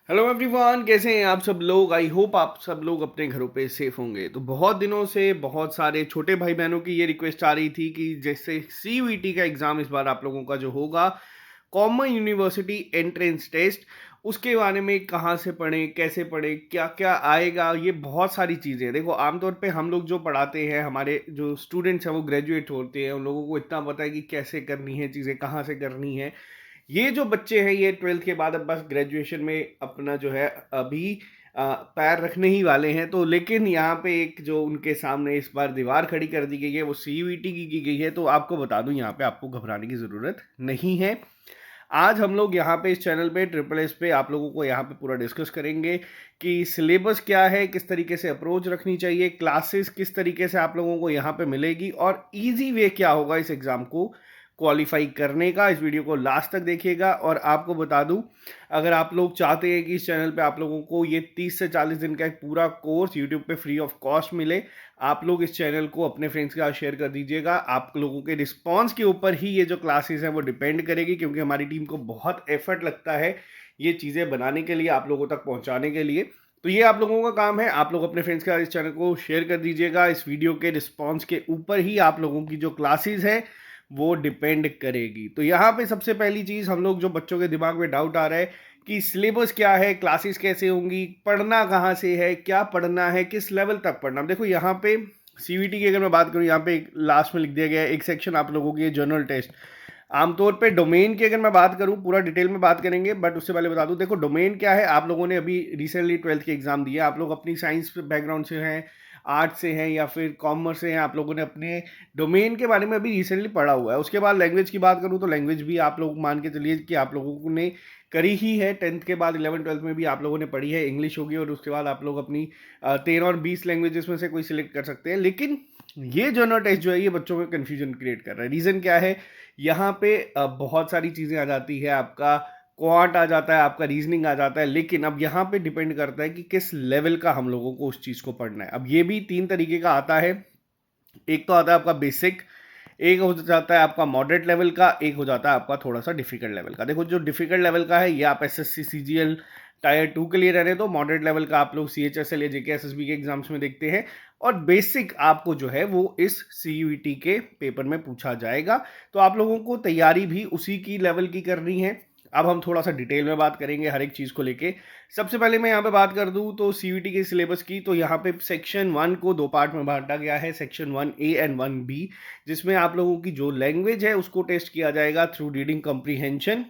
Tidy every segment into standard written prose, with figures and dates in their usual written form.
Hello everyone, कैसे हैं आप सब लोग। आई होप आप सब लोग अपने घरों पे सेफ होंगे। तो बहुत दिनों से बहुत सारे छोटे भाई बहनों की ये रिक्वेस्ट आ रही थी कि जैसे सीयूईटी का एग्ज़ाम इस बार आप लोगों का जो होगा, कॉमन यूनिवर्सिटी एंट्रेंस टेस्ट, उसके बारे में कहाँ से पढ़ें, कैसे पढ़ें, क्या क्या आएगा, ये बहुत सारी चीज़ें हैं। देखो, आमतौर पे हम लोग जो पढ़ाते हैं, हमारे जो स्टूडेंट्स हैं वो ग्रेजुएट होते हैं, उन लोगों को इतना पता है कि कैसे करनी है चीज़ें, कहाँ से करनी है। ये जो बच्चे हैं ये 12th के बाद अब बस ग्रेजुएशन में अपना जो है अभी पैर रखने ही वाले हैं। तो लेकिन यहाँ पे एक जो उनके सामने इस बार दीवार खड़ी कर दी गई है वो सीयूईटी की गई है। तो आपको बता दूं, यहाँ पे आपको घबराने की ज़रूरत नहीं है। आज हम लोग यहाँ पे इस चैनल पे ट्रिपल एस पे आप लोगों को यहाँ पे पूरा डिस्कस करेंगे कि सिलेबस क्या है, किस तरीके से अप्रोच रखनी चाहिए, क्लासेस किस तरीके से आप लोगों को यहाँ पे मिलेगी और इजी वे क्या होगा इस एग्ज़ाम को क्वालिफाई करने का। इस वीडियो को लास्ट तक देखिएगा। और आपको बता दूं, अगर आप लोग चाहते हैं कि इस चैनल पे आप लोगों को ये 30 से 40 दिन का एक पूरा कोर्स यूट्यूब पे फ्री ऑफ कॉस्ट मिले, आप लोग इस चैनल को अपने फ्रेंड्स के साथ शेयर कर दीजिएगा। आप लोगों के रिस्पॉन्स के ऊपर ही ये जो क्लासेस हैं वो डिपेंड करेगी, क्योंकि हमारी टीम को बहुत एफर्ट लगता है ये चीज़ें बनाने के लिए, आप लोगों तक पहुंचाने के लिए। तो ये आप लोगों का काम है। आप लोग अपने फ्रेंड्स के साथ इस चैनल को शेयर कर दीजिएगा। इस वीडियो के रिस्पॉन्स के ऊपर ही आप लोगों की जो क्लासेस है वो डिपेंड करेगी। तो यहाँ पे सबसे पहली चीज़, हम लोग जो बच्चों के दिमाग में डाउट आ रहा है कि सिलेबस क्या है, क्लासेस कैसे होंगी, पढ़ना कहाँ से है, क्या पढ़ना है, किस लेवल तक पढ़ना। देखो यहाँ पे सीवीटी की अगर मैं बात करूँ, यहाँ पे लास्ट में लिख दिया गया है एक सेक्शन आप लोगों की जनरल टेस्ट। आमतौर पे डोमेन की अगर मैं बात करूं, पूरा डिटेल में बात करेंगे, बट उससे पहले बता दूं, देखो डोमेन क्या है। आप लोगों ने अभी रिसेंटली 12th के एग्जाम दिए, आप लोग अपनी साइंस बैकग्राउंड से हैं, आर्ट से हैं या फिर कॉमर्स से हैं, आप लोगों ने अपने डोमेन के बारे में अभी रिसेंटली पढ़ा हुआ है। उसके बाद लैंग्वेज की बात करूं तो लैंग्वेज भी आप लोग मान के चलिए कि आप लोगों ने करी ही है। 10th के बाद 11th 12th में भी आप लोगों ने पढ़ी है, इंग्लिश होगी, और उसके बाद आप लोग अपनी 13 और 20 लैंग्वेजेस में से कोई सिलेक्ट कर सकते हैं। लेकिन ये जनरल टेस्ट जो है ये बच्चों में कन्फ्यूजन क्रिएट कर रहा है। रीज़न क्या है, यहाँ पे बहुत सारी चीज़ें आ जाती है, आपका क्वांट आ जाता है, आपका रीजनिंग आ जाता है। लेकिन अब यहाँ पे डिपेंड करता है कि किस लेवल का हम लोगों को उस चीज़ को पढ़ना है। अब ये भी 3 तरीके का आता है। एक तो आता है आपका बेसिक, एक हो जाता है आपका मॉडरेट लेवल का, एक हो जाता है आपका थोड़ा सा डिफिकल्ट लेवल का। देखो, जो डिफिकल्ट लेवल का है ये आप एसएससी सीजीएल टायर 2 के लिए रहने दो। मॉडरेट लेवल का आप लोग सीएचएसएल या जेकेएसएसबी के एग्जाम्स में देखते हैं। और बेसिक आपको जो है वो इस सीयूईटी के पेपर में पूछा जाएगा। तो आप लोगों को तैयारी भी उसी की लेवल की करनी है। अब हम थोड़ा सा डिटेल में बात करेंगे हर एक चीज़ को लेके। सबसे पहले मैं यहाँ पे बात कर दूँ तो सीयूईटी के सिलेबस की, तो यहाँ पे सेक्शन 1 को 2 पार्ट में बांटा गया है, सेक्शन 1A एंड 1B, जिसमें आप लोगों की जो लैंग्वेज है उसको टेस्ट किया जाएगा through reading comprehension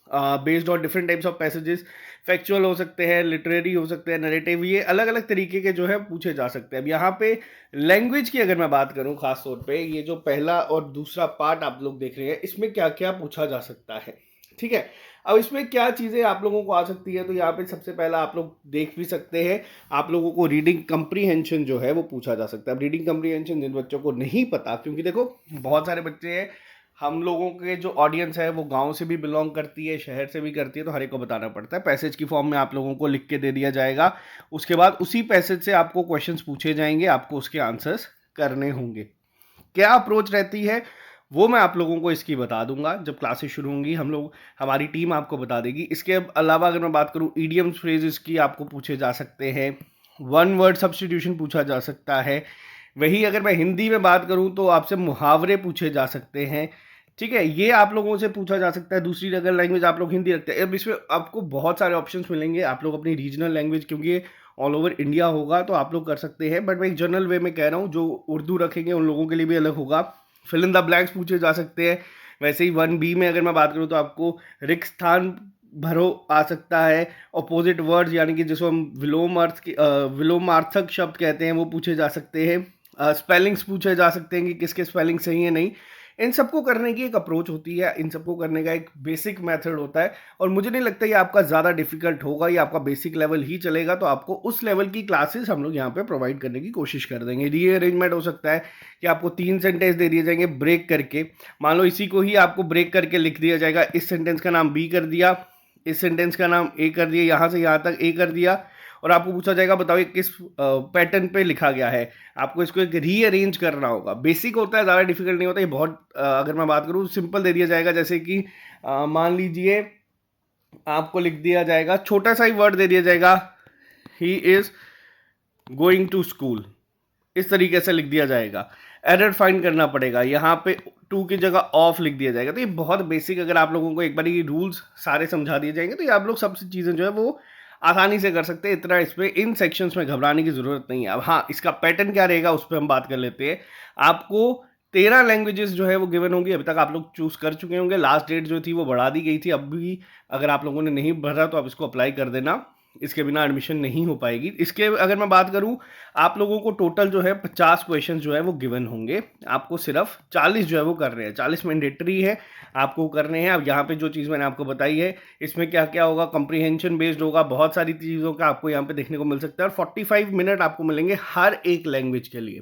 based on different types of passages. Factual हो सकते हैं, लिटरेरी हो सकते हैं, नरेटिव, ये अलग अलग तरीके के जो है पूछे जा सकते हैं। अब यहाँ पे लैंग्वेज की अगर मैं बात करूँ, खास तौर पे ये जो पहला और दूसरा पार्ट आप लोग देख रहे हैं, इसमें क्या क्या पूछा जा सकता है, ठीक है। अब इसमें क्या चीज़ें आप लोगों को आ सकती है, तो यहाँ पे सबसे पहला आप लोग देख भी सकते हैं, आप लोगों को रीडिंग कंप्रीहेंशन जो है वो पूछा जा सकता है। अब रीडिंग कंप्रीहेंशन जिन बच्चों को नहीं पता, क्योंकि देखो बहुत सारे बच्चे हैं, हम लोगों के जो ऑडियंस है वो गांव से भी बिलोंग करती है, शहर से भी करती है, तो हर एक को बताना पड़ता है। पैसेज की फॉर्म में आप लोगों को लिख के दे दिया जाएगा। उसके बाद उसी पैसेज से आपको क्वेश्चंस पूछे जाएंगे, आपको उसके आंसर्स करने होंगे। क्या अप्रोच रहती है वो मैं आप लोगों को इसकी बता दूंगा जब क्लासेस शुरू होंगी। हमारी टीम आपको बता देगी। इसके अलावा अगर मैं बात करूं, ईडियम्स फ्रेजेस की आपको पूछे जा सकते हैं, वन वर्ड सब्स्टिट्यूशन पूछा जा सकता है। वही अगर मैं हिंदी में बात करूं तो आपसे मुहावरे पूछे जा सकते हैं, ठीक है, ये आप लोगों से पूछा जा सकता है। दूसरी अगर लैंग्वेज आप लोग हिंदी रखते हैं, अब इसमें आपको बहुत सारे ऑप्शंस मिलेंगे। आप लोग अपनी रीजनल लैंग्वेज, क्योंकि ये ऑल ओवर इंडिया होगा, तो आप लोग कर सकते हैं, बट मैं एक जनरल वे में कह रहा हूँ, जो उर्दू रखेंगे उन लोगों के लिए भी अलग होगा। फिल इन द ब्लैंक्स पूछे जा सकते हैं। वैसे ही 1B में अगर मैं बात करूँ तो आपको रिक्त स्थान भरो आ सकता है। अपोजिट वर्ड्स, यानी कि जिसको हम विलोमार्थक शब्द कहते हैं, वो पूछे जा सकते हैं। स्पेलिंग्स पूछे जा सकते हैं कि किसके स्पेलिंग सही है नहीं। इन सबको करने की एक अप्रोच होती है, इन सबको करने का एक बेसिक मेथड होता है। और मुझे नहीं लगता ये आपका ज़्यादा डिफिकल्ट होगा, ये आपका बेसिक लेवल ही चलेगा। तो आपको उस लेवल की क्लासेस हम लोग यहाँ पे प्रोवाइड करने की कोशिश कर देंगे। रीअरेंजमेंट हो सकता है कि आपको 3 सेंटेंस दे दिए जाएंगे ब्रेक करके। मान लो इसी को ही आपको ब्रेक करके लिख दिया जाएगा, इस सेंटेंस का नाम बी कर दिया, इस सेंटेंस का नाम ए कर दिया, यहाँ से यहाँ तक ए कर दिया, और आपको पूछा जाएगा बताओ ये किस पैटर्न पे लिखा गया है। आपको इसको एक रीअरेंज करना होगा। बेसिक होता है, ज़्यादा डिफिकल्ट नहीं होता। ये बहुत अगर मैं बात करूँ सिंपल दे दिया जाएगा, जैसे कि मान लीजिए आपको लिख दिया जाएगा, छोटा सा ही वर्ड दे दिया जाएगा, he is going to school, इस तरीके से लिख दिया जाएगा। एरर फाइंड करना पड़ेगा, यहाँ पे टू की जगह ऑफ लिख दिया जाएगा। तो ये बहुत बेसिक, अगर आप लोगों को एक बार ये रूल्स सारे समझा दिए जाएंगे तो ये आप लोग सब चीज़ें जो है वो आसानी से कर सकते हैं। इतना इसमें इन सेक्शंस में घबराने की ज़रूरत नहीं है। अब हाँ, इसका पैटर्न क्या रहेगा उस पर हम बात कर लेते हैं। आपको 13 लैंग्वेजेस जो है वो गिवन होंगी। अभी तक आप लोग चूज कर चुके होंगे, लास्ट डेट जो थी वो बढ़ा दी गई थी। अब भी अगर आप लोगों ने नहीं भरा तो आप इसको अप्लाई कर देना, इसके बिना एडमिशन नहीं हो पाएगी। इसके अगर मैं बात करूं, आप लोगों को टोटल जो है 50 क्वेश्चन जो है वो गिवन होंगे। आपको सिर्फ 40 जो है वो करने हैं, 40 मैंडेटरी है आपको करने हैं। अब यहाँ पे जो चीज़ मैंने आपको बताई है, इसमें क्या क्या होगा, कंप्रीहेंशन बेस्ड होगा, बहुत सारी चीज़ों का आपको यहाँ पे देखने को मिल सकता है। और 45 मिनट आपको मिलेंगे हर एक लैंग्वेज के लिए।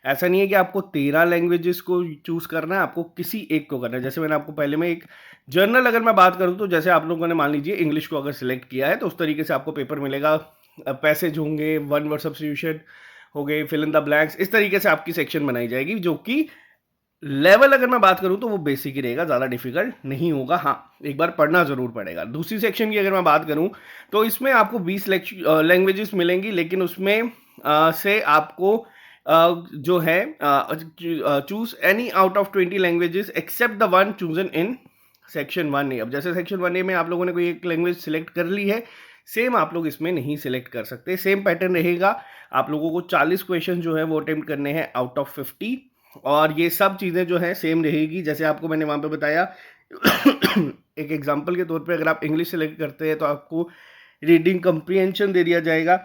ऐसा नहीं है कि आपको 13 लैंग्वेजेस को चूज करना है, आपको किसी एक को करना है। जैसे मैंने आपको पहले में एक जर्नल अगर मैं बात करूं, तो जैसे आप लोगों ने मान लीजिए इंग्लिश को अगर सिलेक्ट किया है तो उस तरीके से आपको पेपर मिलेगा। पैसेज होंगे, वन वर्ड सब्स्टिट्यूशन हो गए, फिल इन द ब्लैंक्स, इस तरीके से आपकी सेक्शन बनाई जाएगी। जो कि लेवल अगर मैं बात करूं तो वो बेसिक ही रहेगा, ज़्यादा डिफिकल्ट नहीं होगा। हाँ, एक बार पढ़ना ज़रूर पड़ेगा। दूसरी सेक्शन की अगर मैं बात करूं तो इसमें आपको 20 लैंग्वेजेस मिलेंगी, लेकिन उसमें से आपको जो है choose any out of 20 languages except the one chosen in section 1A। अब जैसे सेक्शन 1A में आप लोगों ने कोई एक लैंग्वेज सिलेक्ट कर ली है, सेम आप लोग इसमें नहीं सिलेक्ट कर सकते। सेम पैटर्न रहेगा, आप लोगों को 40 क्वेश्चन जो है वो अटेम्प्ट करने हैं आउट ऑफ 50। और ये सब चीज़ें जो है सेम रहेगी जैसे आपको मैंने वहाँ पे बताया। एक एग्जांपल के तौर पे अगर आप इंग्लिश सेलेक्ट करते हैं तो आपको रीडिंग कम्प्रीहेंशन दे दिया जाएगा।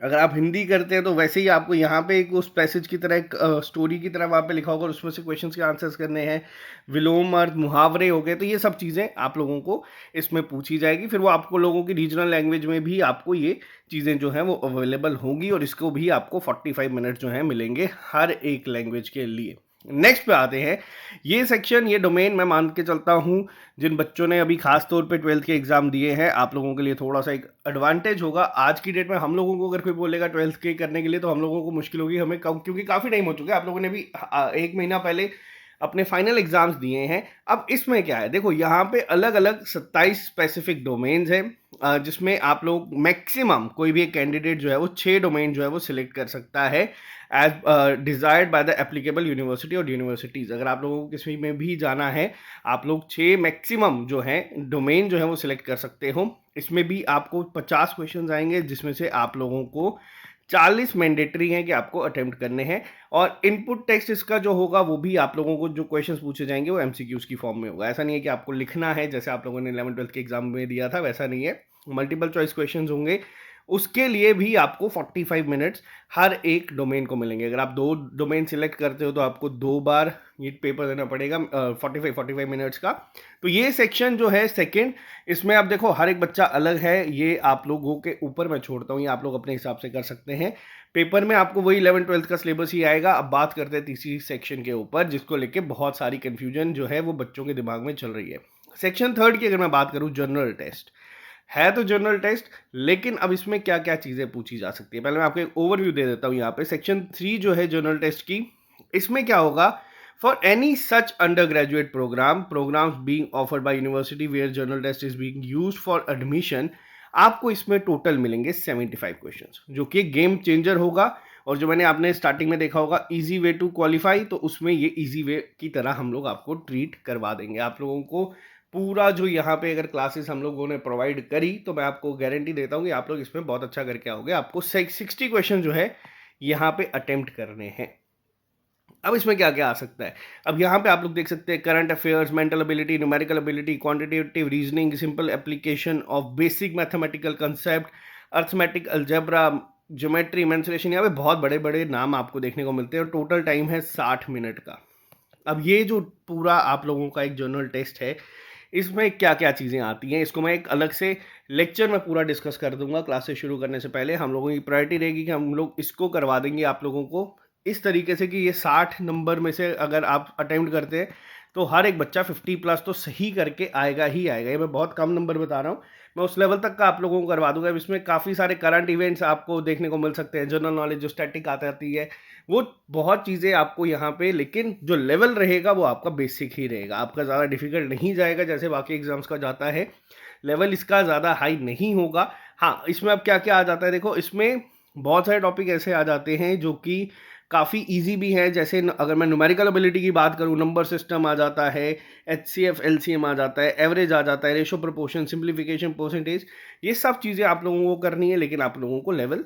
अगर आप हिंदी करते हैं तो वैसे ही आपको यहाँ पे एक उस पैसेज की तरह, एक स्टोरी की तरह वहाँ पे लिखा होगा और उसमें से क्वेश्चंस के आंसर्स करने हैं। विलोम अर्थ, मुहावरे हो गए, तो ये सब चीज़ें आप लोगों को इसमें पूछी जाएगी। फिर वो आपको लोगों की रीजनल लैंग्वेज में भी आपको ये चीज़ें जो हैं वो अवेलेबल होंगी, और इसको भी आपको 45 मिनट जो हैं मिलेंगे हर एक लैंग्वेज के लिए। नेक्स्ट पे आते हैं। ये सेक्शन, ये डोमेन मैं मान के चलता हूँ जिन बच्चों ने अभी खास तौर पे 12th के एग्जाम दिए हैं, आप लोगों के लिए थोड़ा सा एक एडवांटेज होगा। आज की डेट में हम लोगों को अगर कोई बोलेगा 12th के करने के लिए तो हम लोगों को मुश्किल होगी, हमें कम, क्योंकि काफ़ी टाइम हो चुका है। आप लोगों ने भी 1 महीना पहले अपने फाइनल एग्जाम्स दिए हैं। अब इसमें क्या है, देखो यहाँ पे अलग अलग 27 स्पेसिफिक डोमेन्स हैं, जिसमें आप लोग मैक्सिमम कोई भी एक कैंडिडेट जो है वो 6 डोमेन जो है वो सिलेक्ट कर सकता है as desired by the applicable university और यूनिवर्सिटीज़। अगर आप लोगों को किसी में भी जाना है, आप लोग 6 मैक्सिमम जो है डोमेन जो है वो सिलेक्ट कर सकते हो। इसमें भी आपको 50 क्वेश्चन आएंगे, जिसमें से आप लोगों को 40 मैंडेटरी हैं कि आपको अटेम्प्ट करने हैं। और इनपुट टेक्स्ट इसका जो होगा वो भी आप लोगों को जो क्वेश्चंस पूछे जाएंगे वो एमसीक्यूज की फॉर्म में होगा। ऐसा नहीं है कि आपको लिखना है जैसे आप लोगों ने 11th-12th के एग्जाम में दिया था, वैसा नहीं है। मल्टीपल चॉइस क्वेश्चंस होंगे, उसके लिए भी आपको 45 मिनट्स हर एक डोमेन को मिलेंगे। अगर आप 2 डोमेन सिलेक्ट करते हो तो आपको 2 बार ये पेपर देना पड़ेगा 45 मिनट्स का। तो ये सेक्शन जो है सेकंड, इसमें आप देखो हर एक बच्चा अलग है, ये आप लोगों के ऊपर मैं छोड़ता हूँ, ये आप लोग अपने हिसाब से कर सकते हैं। पेपर में आपको वही 11th-12th का सिलेबस ही आएगा। अब बात करते हैं तीसरी सेक्शन के ऊपर, जिसको लेके बहुत सारी कन्फ्यूजन जो है वो बच्चों के दिमाग में चल रही है। सेक्शन थर्ड की अगर मैं बात करूँ, जनरल टेस्ट है। तो जनरल टेस्ट, लेकिन अब इसमें क्या क्या चीज़ें पूछी जा सकती है, पहले मैं आपको एक ओवरव्यू दे देता हूँ। यहाँ पे सेक्शन 3 जो है जनरल टेस्ट की, इसमें क्या होगा, for any such undergraduate programs being offered by university where general test is being used for admission, आपको इसमें टोटल मिलेंगे 75 क्वेश्चंस, जो कि गेम चेंजर होगा। और जो मैंने आपने स्टार्टिंग में देखा होगा इजी वे टू क्वालिफाई, तो उसमें ये इजी वे की तरह हम लोग आपको ट्रीट करवा देंगे। आप लोगों को पूरा जो यहाँ पे अगर क्लासेस हम लोगों ने प्रोवाइड करी, तो मैं आपको गारंटी देता हूँ कि आप लोग इसमें बहुत अच्छा करके आओगे। आपको 60 क्वेश्चन जो है यहाँ पे अटेम्प्ट करने हैं। अब इसमें क्या क्या आ सकता है, अब यहाँ पे आप लोग देख सकते हैं current affairs, mental ability, numerical ability, quantitative reasoning, simple application of basic mathematical concept, arithmetic algebra, geometry, mensuration. यहाँ पे बहुत बड़े बड़े नाम आपको देखने को मिलते हैं और टोटल टाइम है 60 मिनट का। अब ये जो पूरा आप लोगों का एक जनरल टेस्ट है, इसमें क्या क्या चीज़ें आती हैं, इसको मैं एक अलग से लेक्चर में पूरा डिस्कस कर दूंगा। क्लासेस शुरू करने से पहले हम लोगों की प्रायोरिटी रहेगी कि हम लोग इसको करवा देंगे आप लोगों को इस तरीके से कि ये 60 नंबर में से अगर आप अटेम्प्ट करते हैं तो हर एक बच्चा 50 प्लस तो सही करके आएगा ही आएगा। ये मैं बहुत कम नंबर बता रहा हूँ, मैं उस लेवल तक का आप लोगों को करवा दूंगा। इसमें काफ़ी सारे करंट इवेंट्स आपको देखने को मिल सकते हैं, जनरल नॉलेज जो स्टैटिक आती है, वो बहुत चीज़ें आपको यहाँ पे, लेकिन जो लेवल रहेगा वो आपका बेसिक ही रहेगा, आपका ज़्यादा डिफिकल्ट नहीं जाएगा जैसे बाकी एग्जाम्स का जाता है। लेवल इसका ज़्यादा हाई नहीं होगा। हाँ, इसमें अब क्या क्या आ जाता है, देखो इसमें बहुत सारे टॉपिक ऐसे आ जाते हैं जो कि काफ़ी इजी भी हैं। जैसे अगर मैं न्यूमेरिकल एबिलिटी की बात करूँ, नंबर सिस्टम आ जाता है, एचसीएफ एलसीएम आ जाता है, एवरेज आ जाता है, रेशो प्रोपोर्शन, सिंप्लीफिकेशन, परसेंटेज, ये सब चीज़ें आप लोगों को करनी है। लेकिन आप लोगों को लेवल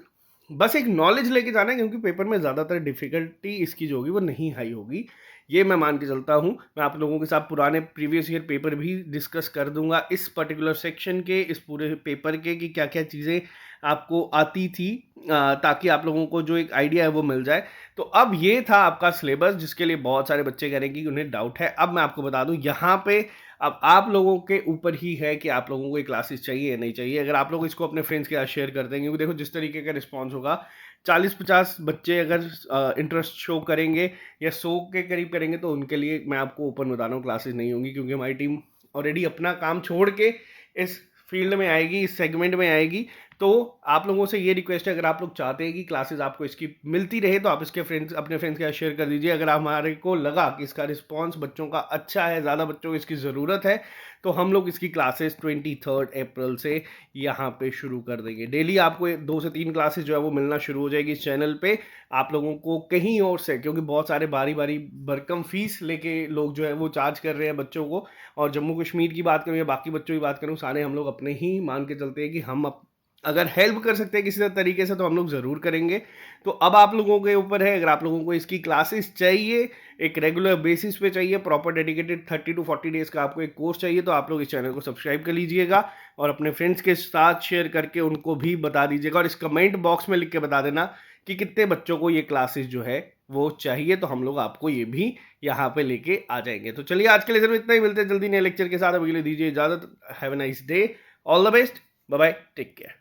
बस एक नॉलेज लेके जाना है, क्योंकि पेपर में ज़्यादातर डिफिकल्टी इसकी जो होगी वो नहीं हाई होगी, ये मैं मान के चलता हूँ। मैं आप लोगों के साथ पुराने प्रीवियस ईयर पेपर भी डिस्कस कर दूंगा इस पर्टिकुलर सेक्शन के, इस पूरे पेपर के, कि क्या क्या चीज़ें आपको आती थी, ताकि आप लोगों को जो एक आइडिया है वो मिल जाए। तो अब ये था आपका सिलेबस, जिसके लिए बहुत सारे बच्चे कह रहे हैं कि उन्हें डाउट है। अब मैं आपको बता दूं यहाँ पे, अब आप लोगों के ऊपर ही है कि आप लोगों को ये क्लासेस चाहिए या नहीं चाहिए। अगर आप लोग इसको अपने फ्रेंड्स के साथ शेयर कर देंगे, क्योंकि देखो जिस तरीके का रिस्पॉन्स होगा, 40-50 बच्चे अगर इंटरेस्ट शो करेंगे या 100 के करीब करेंगे, तो उनके लिए मैं आपको ओपन बता रहा हूँ क्लासेस नहीं होंगी, क्योंकि हमारी टीम ऑलरेडी अपना काम छोड़ के इस फील्ड में आएगी, इस सेगमेंट में आएगी। तो आप लोगों से ये रिक्वेस्ट है, अगर आप लोग चाहते हैं कि क्लासेस आपको इसकी मिलती रहे, तो आप इसके फ्रेंड्स, अपने फ्रेंड्स के साथ शेयर कर दीजिए। अगर हमारे को लगा कि इसका रिस्पांस बच्चों का अच्छा है, ज़्यादा बच्चों को इसकी ज़रूरत है, तो हम लोग इसकी क्लासेस 23 अप्रैल से यहाँ पे शुरू कर देंगे। डेली आपको 2 से 3 क्लासेस जो है वो मिलना शुरू हो जाएगी इस चैनल पे। आप लोगों को कहीं और से, क्योंकि बहुत सारे बारी बारी भरकम फीस लेके लोग जो है वो चार्ज कर रहे हैं बच्चों को, और जम्मू कश्मीर की बात करूँ या बाकी बच्चों की बात करूँ, सारे हम लोग अपने ही मान के चलते हैं कि हम अगर हेल्प कर सकते हैं किसी तरीके से, तो हम लोग ज़रूर करेंगे। तो अब आप लोगों के ऊपर है, अगर आप लोगों को इसकी क्लासेस चाहिए, एक रेगुलर बेसिस पे चाहिए, प्रॉपर डेडिकेटेड 30 to 40 डेज का आपको एक कोर्स चाहिए, तो आप लोग इस चैनल को सब्सक्राइब कर लीजिएगा और अपने फ्रेंड्स के साथ शेयर करके उनको भी बता दीजिएगा। और इस कमेंट बॉक्स में लिख के बता देना कि कितने बच्चों को ये क्लासेस जो है वो चाहिए, तो हम लोग आपको ये भी यहाँ पे लेके आ जाएंगे। तो चलिए, आज के लिए सिर्फ इतना ही, मिलते हैं जल्दी नए लेक्चर के साथ। अभी के लिए दीजिए इजाज़त। Have a nice day, all the best, bye bye, take care.